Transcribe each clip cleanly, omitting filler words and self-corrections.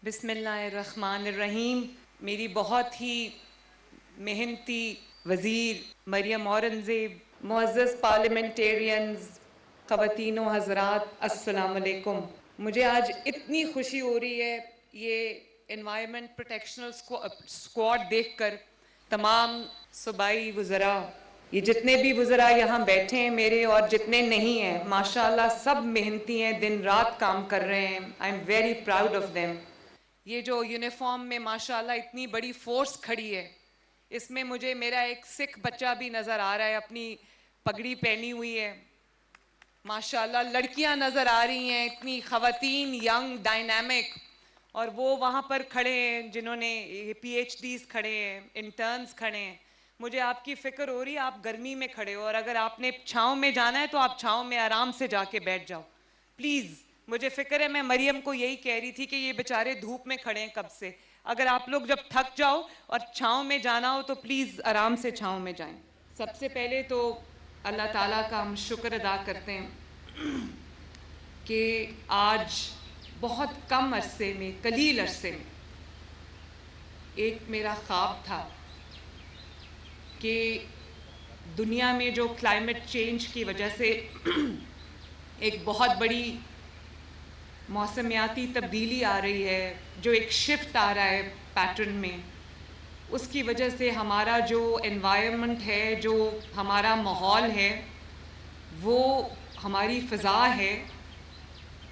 بسم اللہ الرحمن الرحیم. میری بہت ہی محنتی وزیر مریم اورنگزیب، معزز پارلیمنٹیرینز، خواتین و حضرات، السلام علیکم. مجھے آج اتنی خوشی ہو رہی ہے یہ انوائرمنٹ پروٹیکشنل اسکواڈ دیکھ کر. تمام صوبائی وزراء، یہ جتنے بھی وزراء یہاں بیٹھے ہیں میرے اور جتنے نہیں ہیں، ماشاءاللہ سب محنتی ہیں، دن رات کام کر رہے ہیں. I am very proud of them. یہ جو یونیفارم میں ماشاءاللہ اتنی بڑی فورس کھڑی ہے، اس میں مجھے میرا ایک سکھ بچہ بھی نظر آ رہا ہے، اپنی پگڑی پہنی ہوئی ہے. ماشاءاللہ لڑکیاں نظر آ رہی ہیں، اتنی خواتین، ینگ، ڈائنامک. اور وہ وہاں پر کھڑے ہیں جنہوں نے پی ایچ ڈیز کھڑے ہیں، انٹرنز کھڑے ہیں. مجھے آپ کی فکر ہو رہی ہے، آپ گرمی میں کھڑے ہو، اور اگر آپ نے چھاؤں میں جانا ہے تو آپ چھاؤں میں آرام سے جا کے بیٹھ جاؤ پلیز. مجھے فکر ہے، میں مریم کو یہی کہہ رہی تھی کہ یہ بیچارے دھوپ میں کھڑے ہیں کب سے. اگر آپ لوگ جب تھک جاؤ اور چھاؤں میں جانا ہو تو پلیز آرام سے چھاؤں میں جائیں. سب سے پہلے تو اللہ تعالیٰ کا ہم شکر ادا کرتے ہیں کہ آج بہت کم عرصے میں، قلیل عرصے میں، ایک میرا خواب تھا کہ دنیا میں جو کلائمیٹ چینج کی وجہ سے ایک بہت بڑی موسمیاتی تبدیلی آ رہی ہے، جو ایک شفٹ آ رہا ہے پیٹرن میں، اس کی وجہ سے ہمارا جو انوائرمنٹ ہے، جو ہمارا ماحول ہے، وہ ہماری فضا ہے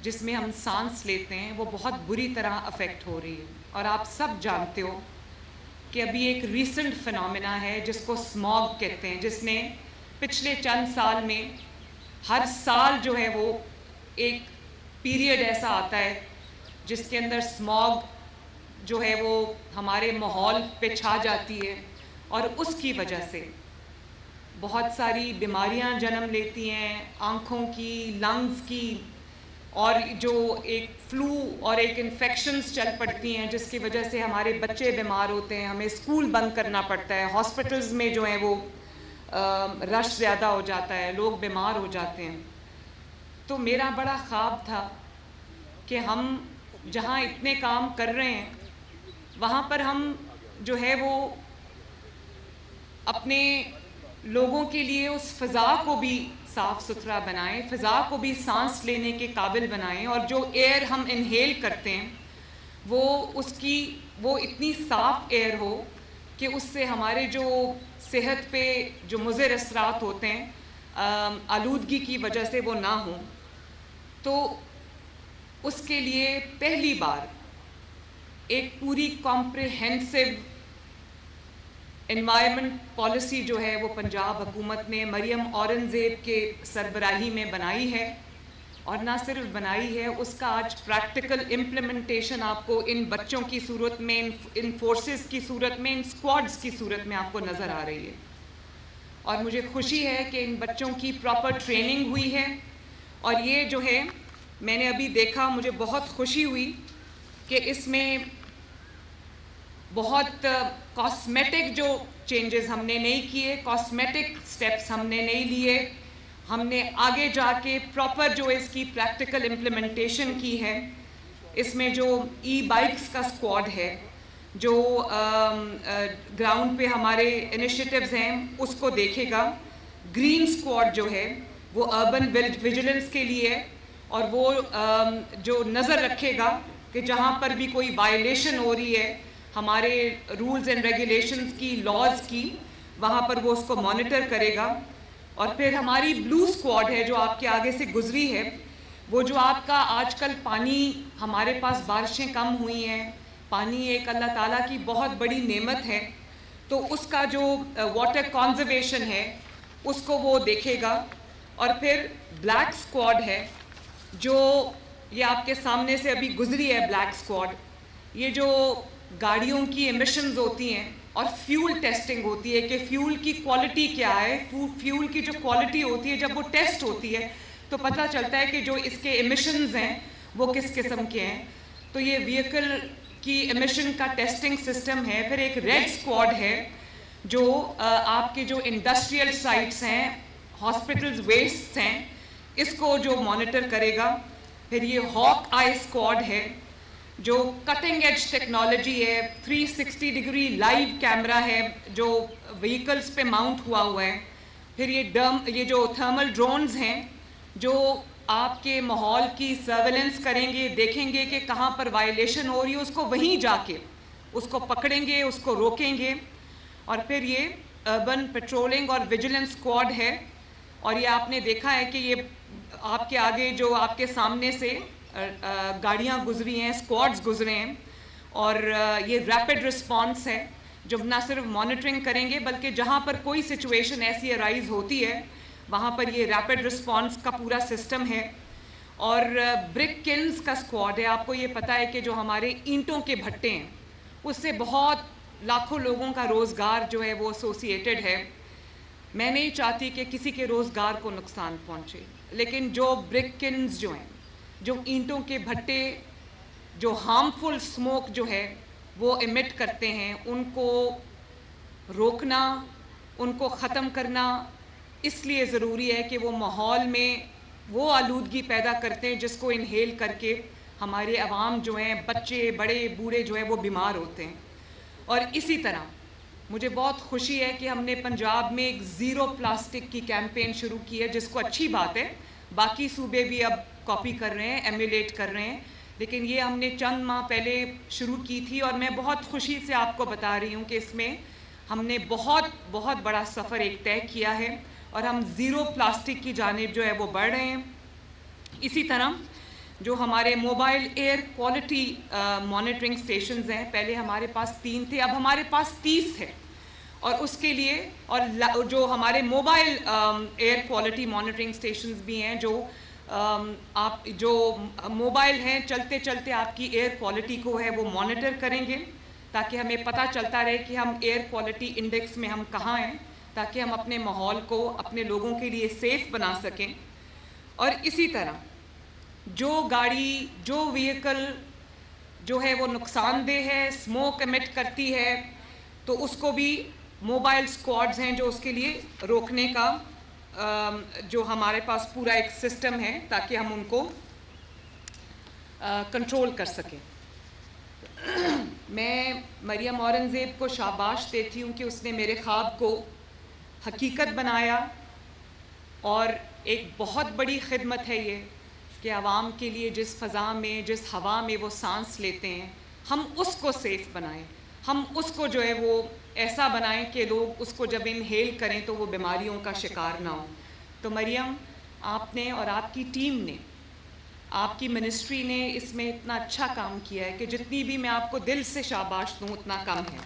جس میں ہم سانس لیتے ہیں، وہ بہت بری طرح افیکٹ ہو رہی ہے. اور آپ سب جانتے ہو کہ ابھی ایک ریسنٹ فنومینا ہے جس کو اسموگ کہتے ہیں، جس نے پچھلے چند سال میں ہر سال جو ہے وہ ایک پیریڈ ایسا آتا ہے جس کے اندر اسموگ جو ہے وہ ہمارے ماحول پہ چھا جاتی ہے، اور اس کی وجہ سے بہت ساری بیماریاں جنم لیتی ہیں، آنکھوں کی، لنگز کی، اور جو ایک فلو اور ایک انفیکشنز چل پڑتی ہیں جس کی وجہ سے ہمارے بچے بیمار ہوتے ہیں، ہمیں اسکول بند کرنا پڑتا ہے، ہاسپٹلز میں جو ہیں وہ رش زیادہ ہو جاتا ہے، لوگ بیمار ہو جاتے ہیں. تو میرا بڑا خواب تھا کہ ہم جہاں اتنے کام کر رہے ہیں وہاں پر ہم جو ہے وہ اپنے لوگوں کے لیے اس فضا کو بھی صاف ستھرا بنائیں، فضا کو بھی سانس لینے کے قابل بنائیں، اور جو ایئر ہم انہیل کرتے ہیں وہ اتنی صاف ایئر ہو کہ اس سے ہمارے جو صحت پہ جو مضر اثرات ہوتے ہیں آلودگی کی وجہ سے وہ نہ ہوں. تو اس کے لیے پہلی بار ایک پوری کمپریہنسو انوائرمنٹ پالیسی جو ہے وہ پنجاب حکومت نے مریم اورنگزیب کے سربراہی میں بنائی ہے. اور نہ صرف بنائی ہے، اس کا آج پریکٹیکل امپلیمنٹیشن آپ کو ان بچوں کی صورت میں، ان فورسز کی صورت میں، ان سکواڈز کی صورت میں آپ کو نظر آ رہی ہے. اور مجھے خوشی ہے کہ ان بچوں کی پراپر ٹریننگ ہوئی ہے. اور یہ جو ہے میں نے ابھی دیکھا، مجھے بہت خوشی ہوئی کہ اس میں بہت کاسمیٹک جو چینجز ہم نے نہیں کیے، کاسمیٹک سٹیپس ہم نے نہیں لیے، ہم نے آگے جا کے پراپر جو اس کی پریکٹیکل امپلیمنٹیشن کی ہے. اس میں جو ای بائکس کا اسکواڈ ہے، جو گراؤنڈ پہ ہمارے انیشیٹیوز ہیں اس کو دیکھے گا. گرین اسکواڈ جو ہے وہ اربن ویجیلنس کے لیے، اور وہ جو نظر رکھے گا کہ جہاں پر بھی کوئی وائلیشن ہو رہی ہے ہمارے رولز اینڈ ریگولیشنز کی، لاز کی، وہاں پر وہ اس کو مانیٹر کرے گا. اور پھر ہماری بلو اسکواڈ ہے جو آپ کے آگے سے گزری ہے، وہ جو آپ کا آج کل پانی، ہمارے پاس بارشیں کم ہوئی ہیں، پانی ایک اللہ تعالیٰ کی بہت بڑی نعمت ہے، تو اس کا جو واٹر کنزرویشن ہے اس کو وہ دیکھے گا. اور پھر بلیک اسکواڈ ہے جو یہ آپ کے سامنے سے ابھی گزری ہے. بلیک اسکواڈ یہ جو گاڑیوں کی ایمیشنز ہوتی ہیں اور فیول ٹیسٹنگ ہوتی ہے کہ فیول کی کوالٹی کیا ہے، فیول کی جو کوالٹی ہوتی ہے جب وہ ٹیسٹ ہوتی ہے تو پتہ چلتا ہے کہ جو اس کے ایمیشنز ہیں وہ کس قسم کے ہیں. تو یہ وہیکل کی ایمیشن کا ٹیسٹنگ سسٹم ہے. پھر ایک ریڈ اسکواڈ ہے جو آپ کے جو انڈسٹریل سائٹس ہیں، ہاسپٹلز ویسٹ ہیں، اس کو جو مانیٹر کرے گا. پھر یہ ہاک آئی اسکواڈ ہے جو کٹنگ ایج ٹیکنالوجی ہے, 360 ڈگری لائیو کیمرہ ہے جو وہیکلز پہ ماؤنٹ ہوا ہے. پھر یہ جو تھرمل ڈرونز ہیں جو آپ کے ماحول کی سرویلنس کریں گے, دیکھیں گے کہ کہاں پر وائلیشن ہو رہی ہے, اس کو وہیں جا کے اس کو پکڑیں گے, اس کو روکیں گے. اور پھر یہ اربن پیٹرولنگ اور ویجیلنس اسکواڈ ہے, اور یہ آپ نے دیکھا ہے کہ یہ آپ کے آگے جو آپ کے سامنے سے گاڑیاں گزری ہیں, اسکواڈز گزرے ہیں, اور یہ ریپڈ رسپانس ہے جو نہ صرف مانیٹرنگ کریں گے بلکہ جہاں پر کوئی سچویشن ایسی ارائز ہوتی ہے وہاں پر یہ ریپڈ رسپانس کا پورا سسٹم ہے. اور برک کلنز کا اسکواڈ ہے. آپ کو یہ پتہ ہے کہ جو ہمارے اینٹوں کے بھٹے ہیں اس سے بہت لاکھوں لوگوں کا روزگار جو ہے وہ ایسوسیٹڈ ہے. میں نہیں چاہتی کہ کسی کے روزگار کو نقصان پہنچے, لیکن جو برک کلنز جو ہیں, جو اینٹوں کے بھٹے جو ہارمفل اسموک جو ہے وہ ایمٹ کرتے ہیں, ان کو روکنا, ان کو ختم کرنا اس لیے ضروری ہے کہ وہ ماحول میں وہ آلودگی پیدا کرتے ہیں جس کو انہیل کر کے ہمارے عوام جو ہیں, بچے بڑے بوڑھے جو ہیں وہ بیمار ہوتے ہیں. اور اسی طرح مجھے بہت خوشی ہے کہ ہم نے پنجاب میں ایک زیرو پلاسٹک کی کیمپین شروع کی ہے, جس کو اچھی بات ہے باقی صوبے بھی اب کاپی کر رہے ہیں, ایمولیٹ کر رہے ہیں, لیکن یہ ہم نے چند ماہ پہلے شروع کی تھی. اور میں بہت خوشی سے آپ کو بتا رہی ہوں کہ اس میں ہم نے بہت بڑا سفر ایک طے کیا ہے اور ہم زیرو پلاسٹک کی جانب جو ہے وہ بڑھ رہے ہیں. اسی طرح جو ہمارے mobile air quality monitoring stations ہیں, پہلے ہمارے پاس 3 تھے, اب ہمارے پاس 30 ہے. اور اس کے لیے اور جو ہمارے mobile air quality monitoring stations بھی ہیں جو آپ جو موبائل ہیں چلتے چلتے آپ کی ایئر کوالٹی کو ہے وہ مانیٹر کریں گے, تاکہ ہمیں پتہ چلتا رہے کہ ہم ایئر کوالٹی انڈیکس میں ہم کہاں ہیں, تاکہ ہم اپنے ماحول کو اپنے لوگوں کے لیے سیف بنا سکیں. اور اسی طرح جو گاڑی جو وہیکل جو ہے وہ نقصان دہ ہے, اسموک ایمٹ کرتی ہے, تو اس کو بھی موبائل اسکواڈز ہیں جو اس کے لیے روکنے کا جو ہمارے پاس پورا ایک سسٹم ہے تاکہ ہم ان کو کنٹرول کر سکیں. میں مریم اورنگزیب کو شاباش دیتی ہوں کہ اس نے میرے خواب کو حقیقت بنایا, اور ایک بہت بڑی خدمت ہے یہ کہ عوام کے لیے جس فضا میں جس ہوا میں وہ سانس لیتے ہیں ہم اس کو سیف بنائیں, ہم اس کو جو ہے وہ ایسا بنائیں کہ لوگ اس کو جب انہیل کریں تو وہ بیماریوں کا شکار نہ ہوں. تو مریم, آپ نے اور آپ کی ٹیم نے, آپ کی منسٹری نے اس میں اتنا اچھا کام کیا ہے کہ جتنی بھی میں آپ کو دل سے شاباش دوں اتنا کم ہے.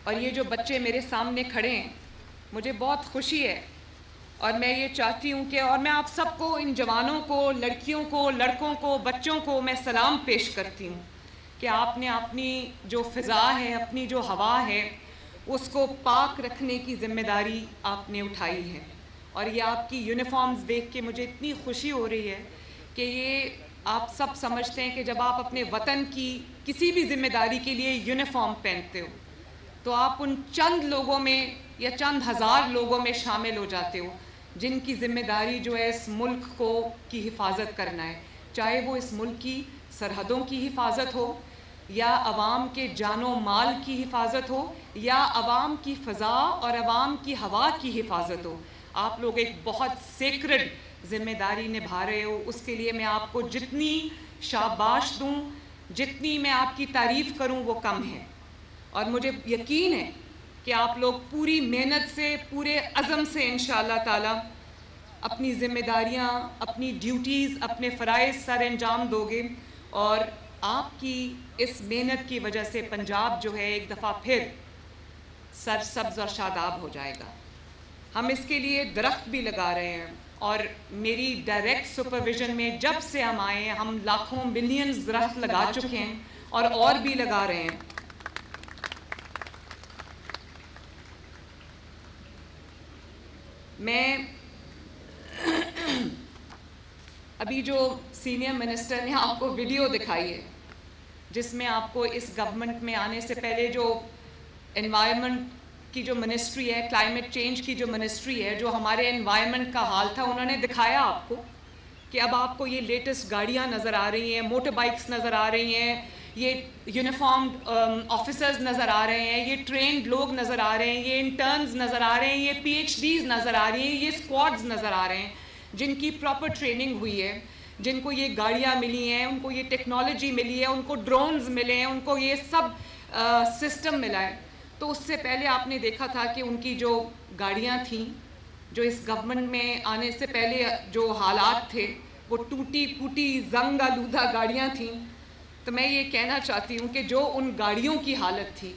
اور یہ جو بچے میرے سامنے کھڑے ہیں مجھے بہت خوشی ہے, اور میں یہ چاہتی ہوں کہ اور میں آپ سب کو, ان جوانوں کو, لڑکیوں کو, لڑکوں کو, بچوں کو میں سلام پیش کرتی ہوں کہ آپ نے اپنی جو فضا ہے, اپنی جو ہوا ہے, اس کو پاک رکھنے کی ذمہ داری آپ نے اٹھائی ہے. اور یہ آپ کی یونیفارمز دیکھ کے مجھے اتنی خوشی ہو رہی ہے کہ یہ آپ سب سمجھتے ہیں کہ جب آپ اپنے وطن کی کسی بھی ذمہ داری کے لیے یونیفارم پہنتے ہو تو آپ ان چند لوگوں میں یا چند ہزار لوگوں میں شامل ہو جاتے ہو جن کی ذمہ داری جو ہے اس ملک کو کی حفاظت کرنا ہے, چاہے وہ اس ملک کی سرحدوں کی حفاظت ہو, یا عوام کے جان و مال کی حفاظت ہو, یا عوام کی فضا اور عوام کی ہوا کی حفاظت ہو. آپ لوگ ایک بہت سیکرڈ ذمہ داری نبھا رہے ہو. اس کے لیے میں آپ کو جتنی شاباش دوں, جتنی میں آپ کی تعریف کروں وہ کم ہے. اور مجھے یقین ہے کہ آپ لوگ پوری محنت سے, پورے عزم سے انشاءاللہ تعالی اپنی ذمہ داریاں, اپنی ڈیوٹیز, اپنے فرائض سر انجام دو گے, اور آپ کی اس محنت کی وجہ سے پنجاب جو ہے ایک دفعہ پھر سرسبز اور شاداب ہو جائے گا. ہم اس کے لیے درخت بھی لگا رہے ہیں, اور میری ڈائریکٹ سپرویژن میں جب سے ہم آئے ہیں ہم لاکھوں ملینز درخت لگا چکے ہیں اور بھی لگا رہے ہیں. میں ابھی جو سینئر منسٹر نے آپ کو ویڈیو دکھائی ہے جس میں آپ کو اس گورنمنٹ میں آنے سے پہلے جو انوائرمنٹ کی جو منسٹری ہے, کلائمیٹ چینج کی جو منسٹری ہے, جو ہمارے انوائرمنٹ کا حال تھا, انہوں نے دکھایا آپ کو کہ اب آپ کو یہ لیٹسٹ گاڑیاں نظر آ رہی ہیں, موٹر بائکس نظر آ رہی ہیں, یہ یونیفارمڈ آفیسرز نظر آ رہے ہیں, یہ ٹرینڈ لوگ نظر آ رہے ہیں, یہ انٹرنز نظر آ رہے ہیں, یہ پی ایچ ڈیز نظر آ رہی ہیں, یہ اسکواڈز نظر آ رہے ہیں جن کی پراپر ٹریننگ ہوئی ہے, جن کو یہ گاڑیاں ملی ہیں, ان کو یہ ٹیکنالوجی ملی ہے, ان کو ڈرونز ملے ہیں, ان کو یہ سب سسٹم ملا ہے. تو اس سے پہلے آپ نے دیکھا تھا کہ ان کی جو گاڑیاں تھیں, جو اس گورنمنٹ میں آنے سے پہلے جو حالات تھے, وہ ٹوٹی پھوٹی زنگ آلودہ گاڑیاں تھیں. تو میں یہ کہنا چاہتی ہوں کہ جو ان گاڑیوں کی حالت تھی,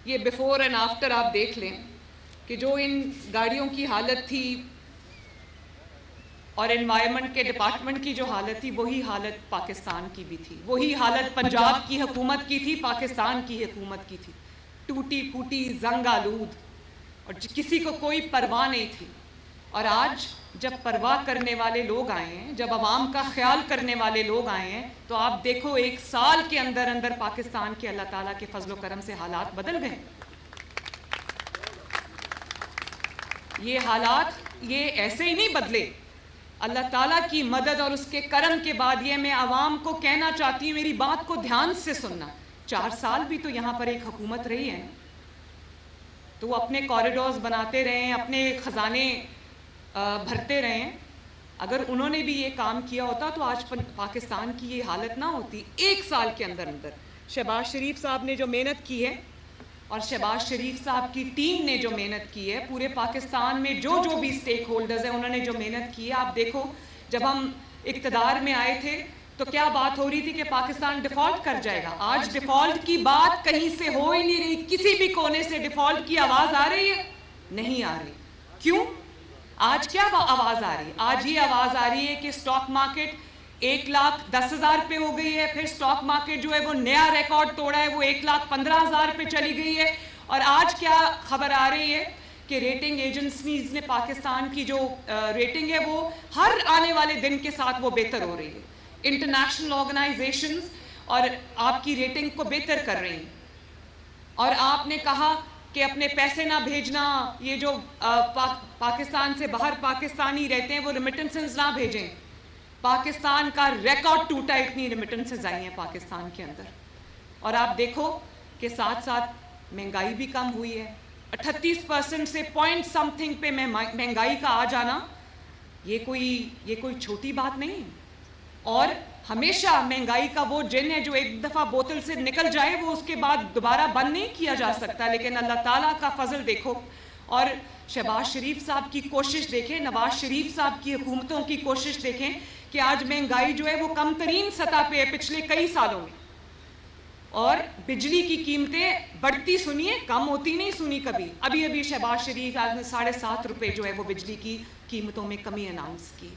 یہ بیفور اینڈ آفٹر آپ دیکھ لیں کہ جو ان گاڑیوں کی حالت تھی اور انوائرمنٹ کے ڈپارٹمنٹ کی جو حالت تھی, وہی حالت پاکستان کی بھی تھی, وہی حالت پنجاب کی حکومت کی تھی, پاکستان کی حکومت کی تھی. ٹوٹی پھوٹی زنگ آلود, اور کسی کو کوئی پرواہ نہیں تھی. اور آج جب پرواہ کرنے والے لوگ آئے ہیں, جب عوام کا خیال کرنے والے لوگ آئے ہیں, تو آپ دیکھو 1 سال کے اندر اندر پاکستان کے اللہ تعالیٰ کے فضل و کرم سے حالات بدل گئے. یہ حالات یہ ایسے ہی نہیں بدلے, اللہ تعالیٰ کی مدد اور اس کے کرم کے بعد. یہ میں عوام کو کہنا چاہتی ہوں, میری بات کو دھیان سے سننا. 4 سال بھی تو یہاں پر ایک حکومت رہی ہے, تو وہ اپنے کوریڈورز بناتے رہے ہیں, اپنے خزانے بھرتے رہے ہیں. اگر انہوں نے بھی یہ کام کیا ہوتا تو آج پاکستان کی یہ حالت نہ ہوتی. 1 سال کے اندر اندر شہباز شریف صاحب نے جو محنت کی ہے, اور شہباز شریف صاحب کی ٹیم نے جو محنت کی ہے, پورے پاکستان میں جو بھی اسٹیک ہولڈرز ہیں انہوں نے جو محنت کی ہے. آپ دیکھو, جب ہم اقتدار میں آئے تھے تو کیا بات ہو رہی تھی کہ پاکستان ڈیفالٹ کر جائے گا. آج ڈیفالٹ کی بات کہیں سے ہو ہی نہیں رہی. کسی بھی کونے سے ڈیفالٹ کی آواز آ رہی ہے؟ نہیں آ رہی. کیوں؟ آج کیا آواز آ رہی ہے؟ آج یہ آواز آ رہی ہے کہ سٹاک مارکیٹ 1,10,000 پہ ہو گئی ہے. پھر سٹاک مارکیٹ جو ہے وہ نیا ریکارڈ توڑا ہے, وہ 1,15,000 پہ چلی گئی ہے. اور آج کیا خبر آ رہی ہے کہ ریٹنگ ایجنسیز نے پاکستان کی جو ریٹنگ ہے وہ ہر آنے والے دن کے ساتھ وہ بہتر ہو رہی ہے. انٹرنیشنل آرگنائزیشنز اور آپ کی ریٹنگ کو بہتر کر رہی ہیں. اور آپ نے کہا کہ اپنے پیسے نہ بھیجنا, یہ جو پاکستان سے باہر پاکستانی رہتے ہیں وہ ریمیٹنسز نہ بھیجیں. پاکستان کا ریکارڈ ٹوٹا, اتنی ریمیٹنسز آئی ہیں پاکستان کے اندر. اور آپ دیکھو کہ ساتھ ساتھ مہنگائی بھی کم ہوئی ہے. 38% سے پوائنٹ سم تھنگ پہ مہنگائی کا آ جانا, یہ کوئی چھوٹی بات نہیں ہے. اور ہمیشہ مہنگائی کا وہ جن ہے جو ایک دفعہ بوتل سے نکل جائے وہ اس کے بعد دوبارہ بند نہیں کیا جا سکتا. لیکن اللہ تعالیٰ کا فضل دیکھو, اور شہباز شریف صاحب کی کوشش دیکھیں, نواز شریف صاحب کی حکومتوں کی کوشش دیکھیں کہ آج مہنگائی جو ہے وہ کم ترین سطح پہ ہے پچھلے کئی سالوں میں. اور بجلی کی قیمتیں بڑھتی سنیے, کم ہوتی نہیں سنی کبھی. ابھی شہباز شریف آج نے 7.5 روپے جو ہے وہ بجلی کی قیمتوں میں کمی اناؤنس کی.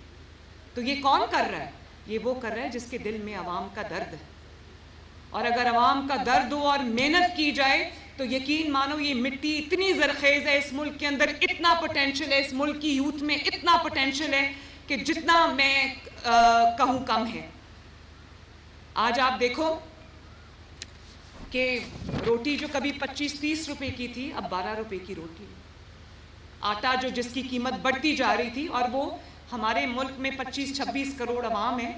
تو یہ کون کر رہا ہے؟ یہ وہ کر رہا ہے جس کے دل میں عوام کا درد ہے. اور اگر عوام کا درد ہو اور محنت کی جائے تو یقین مانو یہ مٹی اتنی زرخیز ہے, اس ملک کے اندر اتنا پوٹینشیل ہے, اس ملک کی یوتھ میں اتنا پوٹینشیل ہے کہ جتنا میں کہوں کم ہے. آج آپ دیکھو کہ روٹی جو کبھی 25-30 روپے کی تھی اب 12 روپے کی روٹی. آٹا جو جس کی قیمت بڑھتی جا رہی تھی, اور وہ ہمارے ملک میں 25-26 کروڑ عوام ہیں.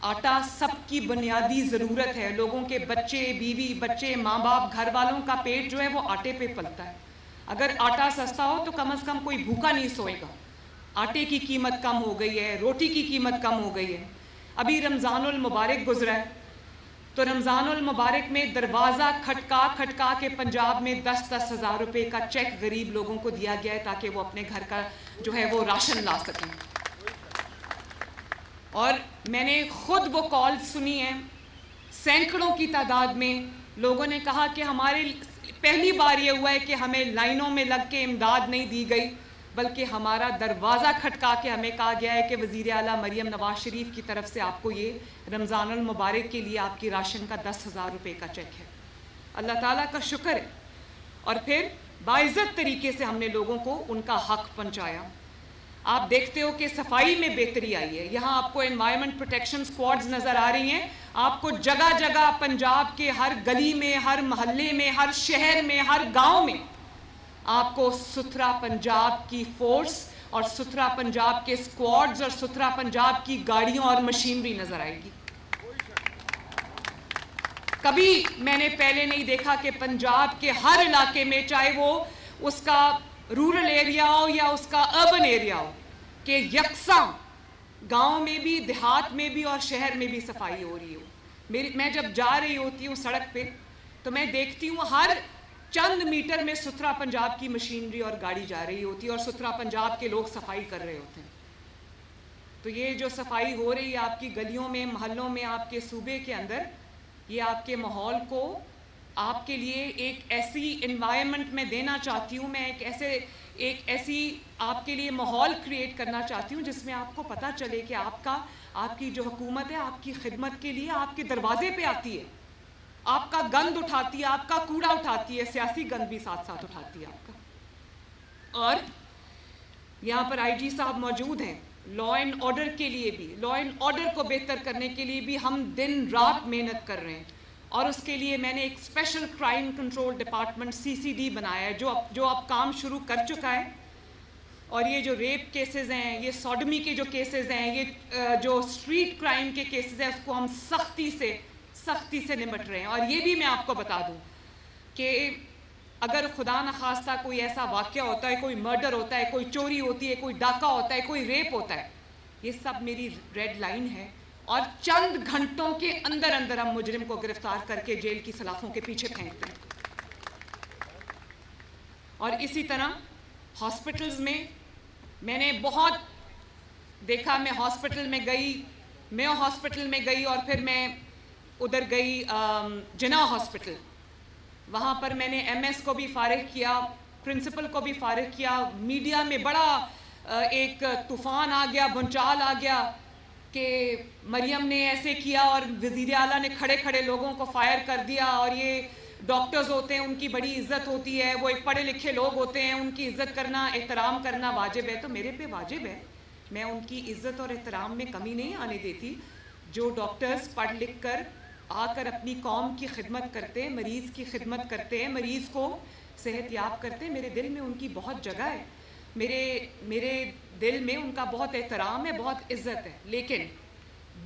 آٹا سب کی بنیادی ضرورت ہے. لوگوں کے بچے, بیوی بچے, ماں باپ, گھر والوں کا پیٹ جو ہے وہ آٹے پہ پلتا ہے. اگر آٹا سستا ہو تو کم از کم کوئی بھوکا نہیں سوئے گا. آٹے کی قیمت کم ہو گئی ہے, روٹی کی قیمت کم ہو گئی ہے. ابھی رمضان المبارک گزرا ہے, تو رمضان المبارک میں دروازہ کھٹکا کے پنجاب میں 10-10 ہزار روپے کا چیک غریب لوگوں کو دیا گیا ہے تاکہ وہ اپنے گھر کا جو ہے وہ راشن لا سکیں. اور میں نے خود وہ کال سنی ہیں, سینکڑوں کی تعداد میں لوگوں نے کہا کہ ہمارے پہلی بار یہ ہوا ہے کہ ہمیں لائنوں میں لگ کے امداد نہیں دی گئی, بلکہ ہمارا دروازہ کھٹکا کے ہمیں کہا گیا ہے کہ وزیر اعلیٰ مریم نواز شریف کی طرف سے آپ کو یہ رمضان المبارک کے لیے آپ کی راشن کا 10,000 روپے کا چیک ہے. اللہ تعالیٰ کا شکر ہے. اور پھر باعزت طریقے سے ہم نے لوگوں کو ان کا حق پہنچایا. آپ دیکھتے ہو کہ صفائی میں بہتری آئی ہے. یہاں آپ کو انوائرمنٹ پروٹیکشن سکواڈز نظر آ رہی ہیں. آپ کو جگہ جگہ پنجاب کے ہر گلی میں, ہر محلے میں, ہر شہر میں, ہر گاؤں میں آپ کو ستھرا پنجاب کی فورس اور ستھرا پنجاب کے اسکواڈز اور ستھرا پنجاب کی گاڑیوں اور مشینری نظر آئے گی. کبھی میں نے پہلے نہیں دیکھا کہ پنجاب کے ہر علاقے میں, چاہے وہ اس کا رورل ایریا ہو یا اس کا اربن ایریا ہو, کہ یکساں گاؤں میں بھی, دیہات میں بھی اور شہر میں بھی صفائی ہو رہی ہو. میں جب جا رہی ہوتی ہوں سڑک پہ تو میں دیکھتی ہوں ہر چند میٹر میں ستھرا پنجاب کی مشینری اور گاڑی جا رہی ہوتی ہے اور ستھرا پنجاب کے لوگ صفائی کر رہے ہوتے ہیں. تو یہ جو صفائی ہو رہی ہے آپ کی گلیوں میں, محلوں میں, آپ کے صوبے کے اندر, یہ آپ کے ماحول کو آپ کے لیے ایک ایسی انوائرمنٹ میں دینا چاہتی ہوں. میں ایک ایسی آپ کے لیے ماحول کریٹ کرنا چاہتی ہوں جس میں آپ کو پتہ چلے کہ آپ کی جو حکومت ہے آپ کی خدمت کے لیے آپ کے دروازے پہ آتی ہے, آپ کا گند اٹھاتی ہے, آپ کا کوڑا اٹھاتی ہے, سیاسی گند بھی ساتھ ساتھ اٹھاتی ہے آپ کا. اور یہاں پر آئی جی صاحب موجود ہیں. لا اینڈ آرڈر کے لیے بھی, لا اینڈ آرڈر کو بہتر کرنے کے لیے بھی ہم دن رات محنت کر رہے ہیں. اور اس کے لیے میں نے ایک special crime control department CCD بنایا ہے جو اب کام شروع کر چکا ہے. اور یہ جو ریپ کیسز ہیں, یہ سوڈمی کے جو کیسز ہیں, یہ جو اسٹریٹ کرائم کے کیسز ہیں, اس کو ہم سختی سے نمٹ رہے ہیں. اور یہ بھی میں آپ کو بتا دوں کہ اگر خدا نخواستہ کوئی ایسا واقعہ ہوتا ہے, کوئی مرڈر ہوتا ہے, کوئی چوری ہوتی ہے, کوئی ڈاکہ ہوتا ہے, کوئی ریپ ہوتا ہے, یہ سب میری ریڈ لائن ہے. اور چند گھنٹوں کے اندر ہم مجرم کو گرفتار کر کے جیل کی سلاخوں کے پیچھے پھینکتے ہیں. اور اسی طرح ہاسپٹلز میں نے بہت دیکھا. میں ہاسپٹل میں گئی, میو ہاسپٹل میں گئی, اور پھر میں ادھر گئی جناح ہاسپٹل. وہاں پر میں نے MS کو بھی فارغ کیا, پرنسپل کو بھی فارغ کیا. میڈیا میں بڑا ایک طوفان آ گیا, بھونچال آ گیا کہ مریم نے ایسے کیا اور وزیر اعلیٰ نے کھڑے لوگوں کو فائر کر دیا, اور یہ ڈاکٹرز ہوتے ہیں ان کی بڑی عزت ہوتی ہے, وہ ایک پڑھے لکھے لوگ ہوتے ہیں, ان کی عزت کرنا, احترام کرنا واجب ہے. تو میرے پہ واجب ہے, میں ان کی عزت اور احترام میں کمی نہیں آنے دیتی. جو ڈاکٹرز پڑھ لکھ کر آ کر اپنی قوم کی خدمت کرتے ہیں, مریض کی خدمت کرتے ہیں, مریض کو صحت یاب کرتے ہیں, میرے دل میں ان کی بہت جگہ ہے, میرے دل میں ان کا بہت احترام ہے, بہت عزت ہے. لیکن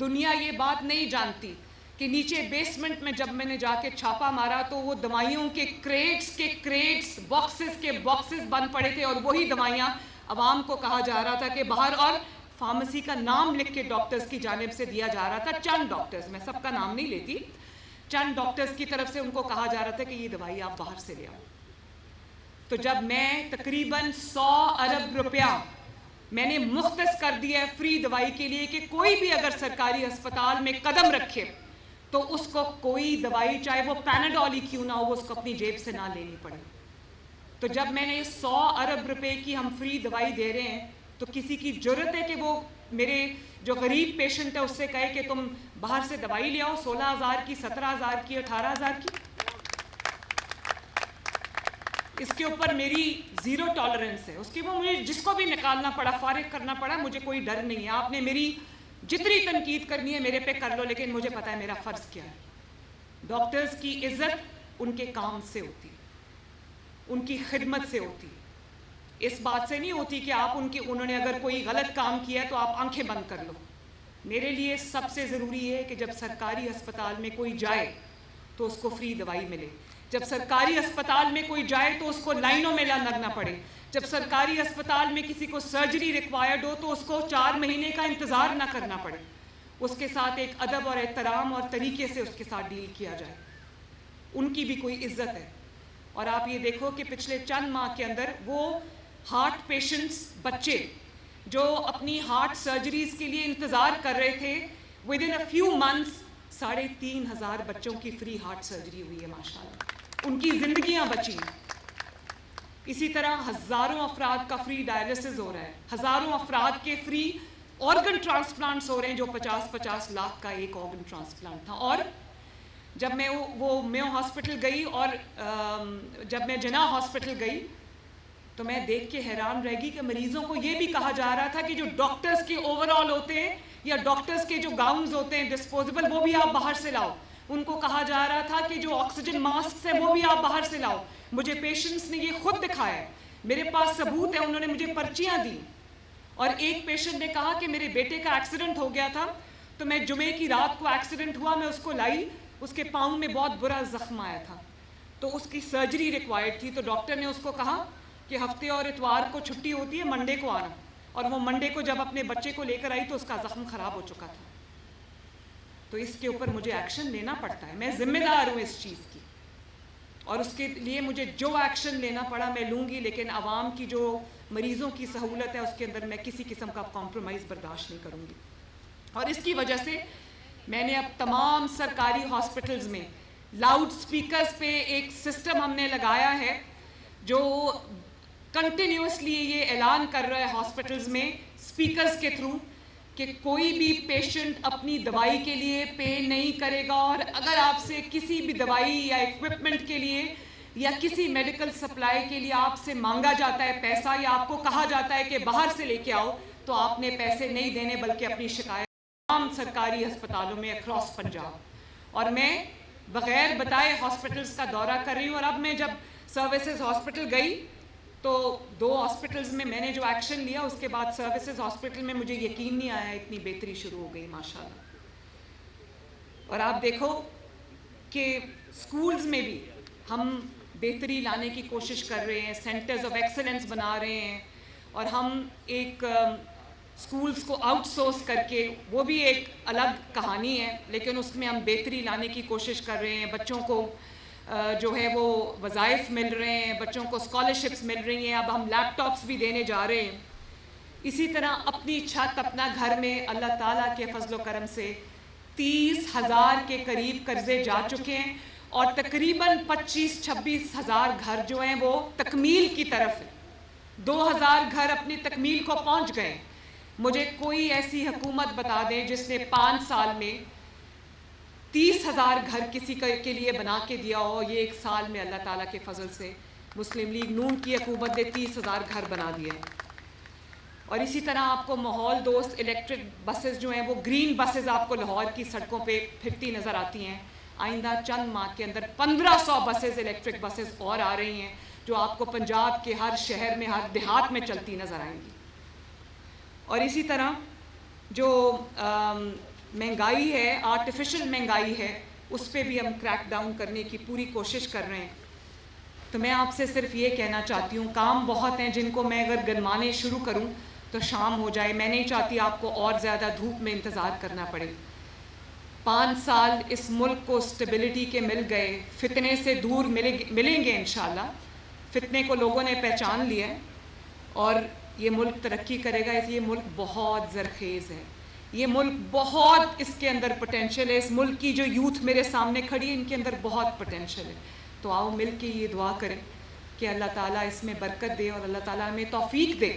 دنیا یہ بات نہیں جانتی کہ نیچے بیسمنٹ میں جب میں نے جا کے چھاپا مارا تو وہ دوائیوں کے کریٹس باکسز کے باکسز بند پڑے تھے, اور وہی دوائیاں عوام کو کہا جا رہا تھا کہ باہر, اور فارمیسی کا نام لکھ کے ڈاکٹرز کی جانب سے دیا جا رہا تھا. چند ڈاکٹرز, میں سب کا نام نہیں لیتی, چند ڈاکٹرز کی طرف سے ان کو کہا جا رہا تھا کہ یہ دوائی آپ باہر سے لے آؤ. تو جب میں تقریباً 100 ارب روپیہ میں نے مختص کر دیا ہے فری دوائی کے لیے کہ کوئی بھی اگر سرکاری ہسپتال میں قدم رکھے تو اس کو کوئی دوائی, چاہے وہ پیناڈول ہی کیوں نہ ہو, وہ اس کو اپنی جیب سے نہ لینی پڑے. تو جب میں نے 100 ارب روپے کی ہم فری دوائی دے رہے ہیں تو کسی کی جرت ہے کہ وہ میرے جو غریب پیشنٹ ہے اس سے کہے کہ تم باہر سے دوائی لے آؤ 16,000 کی, 17,000 کی, 18,000 کی. اس کے اوپر میری زیرو ٹالرنس ہے. اس کے اوپر مجھے جس کو بھی نکالنا پڑا, فارغ کرنا پڑا, مجھے کوئی ڈر نہیں ہے. آپ نے میری جتنی تنقید کرنی ہے میرے پہ کر لو, لیکن مجھے پتا ہے میرا فرض کیا ہے. ڈاکٹرز کی عزت ان کے کام سے ہوتی ہے, ان کی خدمت سے ہوتی ہے. اس بات سے نہیں ہوتی کہ آپ انہوں نے اگر کوئی غلط کام کیا ہے تو آپ آنکھیں بند کر لو. میرے لیے سب سے ضروری ہے کہ جب سرکاری ہسپتال میں کوئی جائے تو اس کو فری دوائی ملے. جب سرکاری ہسپتال میں کوئی جائے تو اس کو لائنوں میں نہ لگنا پڑے. جب سرکاری ہسپتال میں کسی کو سرجری ریکوائرڈ ہو تو اس کو 4 مہینے کا انتظار نہ کرنا پڑے. اس کے ساتھ ایک ادب اور احترام اور طریقے سے اس کے ساتھ ڈیل کیا جائے. ان کی بھی کوئی عزت ہے. اور آپ یہ دیکھو کہ پچھلے چند ماہ کے اندر وہ ہارٹ پیشنٹس, بچے جو اپنی ہارٹ سرجریز کے لیے انتظار کر رہے تھے, with in a few months 3,500 بچوں کی فری ہارٹ سرجری ہوئی ہے. ماشاءاللہ ان کی زندگیاں بچی ہیں. اسی طرح ہزاروں افراد کا فری ڈائلسس ہو رہا ہے, ہزاروں افراد کے فری آرگن ٹرانسپلانٹس ہو رہے ہیں, جو 50-50 لاکھ کا ایک آرگن ٹرانسپلانٹ تھا. اور جب میں وہ میو ہاسپٹل گئی اور جب میں جناح ہاسپٹل گئی تو میں دیکھ کے حیران رہ گئی کہ مریضوں کو یہ بھی کہا جا رہا تھا کہ جو ڈاکٹرز کے اوور آل ہوتے ہیں یا ڈاکٹرز کے جو گاؤنز ہوتے ہیں ڈسپوزیبل, وہ بھی آپ باہر سے لاؤ. ان کو کہا جا رہا تھا کہ جو آکسیجن ماسک ہیں وہ بھی آپ باہر سے لاؤ. مجھے پیشنٹس نے یہ خود دکھایا ہے, میرے پاس ثبوت ہے, انہوں نے مجھے پرچیاں دی. اور ایک پیشنٹ نے کہا کہ میرے بیٹے کا ایکسیڈنٹ ہو گیا تھا تو میں جمعے کی رات کو ایکسیڈنٹ ہوا میں اس کو لائی, اس کے پاؤں میں بہت برا زخم آیا تھا تو اس کی سرجری ریکوائرڈ تھی, تو ڈاکٹر نے اس کو کہا کہ ہفتے اور اتوار کو چھٹی ہوتی ہے, منڈے کو آنا. اور وہ منڈے کو جب اپنے بچے کو لے کر آئی تو اس کا زخم خراب ہو چکا تھا. تو اس کے اوپر مجھے ایکشن لینا پڑتا ہے, میں ذمہ دار ہوں اس چیز کی, اور اس کے لیے مجھے جو ایکشن لینا پڑا میں لوں گی, لیکن عوام کی جو مریضوں کی سہولت ہے اس کے اندر میں کسی قسم کا کمپرومائز برداشت نہیں کروں گی. اور اس کی وجہ سے میں نے اب تمام سرکاری ہاسپٹلز میں لاؤڈ سپیکرز پہ ایک سسٹم ہم نے لگایا ہے جو کنٹینیوسلی یہ اعلان کر رہا ہے ہاسپٹلز میں سپیکرز کے تھرو کہ کوئی بھی پیشنٹ اپنی دوائی کے لیے پے نہیں کرے گا, اور اگر آپ سے کسی بھی دوائی یا ایکوپمنٹ کے لیے یا کسی میڈیکل سپلائی کے لیے آپ سے مانگا جاتا ہے پیسہ, یا آپ کو کہا جاتا ہے کہ باہر سے لے کے آؤ, تو آپ نے پیسے نہیں دینے بلکہ اپنی شکایت تمام سرکاری ہسپتالوں میں اکراس پنجاب, اور میں بغیر بتائے ہاسپٹلز کا دورہ کر رہی ہوں. اور اب میں جب سروسز ہاسپٹل گئی تو 2 ہاسپٹلز میں نے جو ایکشن لیا اس کے بعد سروسز ہاسپٹل میں مجھے یقین نہیں آیا اتنی بہتری شروع ہو گئی ماشاءاللہ. اور آپ دیکھو کہ سکولز میں بھی ہم بہتری لانے کی کوشش کر رہے ہیں, سینٹرز آف ایکسلنس بنا رہے ہیں, اور ہم ایک سکولز کو آؤٹ سورس کر کے, وہ بھی ایک الگ کہانی ہے لیکن اس میں ہم بہتری لانے کی کوشش کر رہے ہیں. بچوں کو جو ہے وہ وظائف مل رہے ہیں, بچوں کو اسکالرشپس مل رہی ہیں, اب ہم لیپ ٹاپس بھی دینے جا رہے ہیں. اسی طرح اپنی چھت اپنا گھر میں اللہ تعالیٰ کے فضل و کرم سے 30,000 کے قریب قرضے جا چکے ہیں, اور تقریباً 25-26 ہزار گھر جو ہیں وہ تکمیل کی طرف ہیں. 2,000 گھر اپنی تکمیل کو پہنچ گئے. مجھے کوئی ایسی حکومت بتا دیں جس نے 5 سال میں 30,000 گھر کسی کے لیے بنا کے دیا ہو. یہ 1 سال میں اللہ تعالیٰ کے فضل سے مسلم لیگ نون کی حکومت نے 30,000 گھر بنا دیے. اور اسی طرح آپ کو ماحول دوست الیکٹرک بسز جو ہیں وہ گرین بسز آپ کو لاہور کی سڑکوں پہ پھرتی نظر آتی ہیں. آئندہ چند ماہ کے اندر 1,500 بسز الیکٹرک بسز اور آ رہی ہیں جو آپ کو پنجاب کے ہر شہر میں ہر دیہات میں چلتی نظر آئیں گی. اور اسی طرح جو مہنگائی ہے, آرٹیفیشل مہنگائی ہے, اس پہ بھی ہم کریک ڈاؤن کرنے کی پوری کوشش کر رہے ہیں. تو میں آپ سے صرف یہ کہنا چاہتی ہوں, کام بہت ہیں جن کو میں اگر گنوانے شروع کروں تو شام ہو جائے. میں نہیں چاہتی آپ کو اور زیادہ دھوپ میں انتظار کرنا پڑے. 5 سال اس ملک کو سٹیبلٹی کے مل گئے, فتنے سے دور ملیں گے انشاءاللہ. فتنے کو لوگوں نے پہچان لیا ہے اور یہ ملک ترقی کرے گا. یہ ملک بہت زرخیز ہے, یہ ملک بہت, اس کے اندر پوٹینشیل ہے. اس ملک کی جو یوتھ میرے سامنے کھڑی ہے ان کے اندر بہت پوٹینشیل ہے. تو آؤ مل کے یہ دعا کریں کہ اللہ تعالیٰ اس میں برکت دے اور اللہ تعالیٰ ہمیں توفیق دے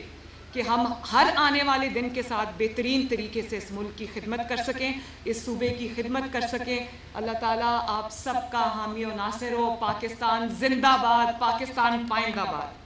کہ ہم ہر آنے والے دن کے ساتھ بہترین طریقے سے اس ملک کی خدمت کر سکیں, اس صوبے کی خدمت کر سکیں. اللہ تعالیٰ آپ سب کا حامی و ناصر ہو. پاکستان زندہ باد, پاکستان پائندہ باد.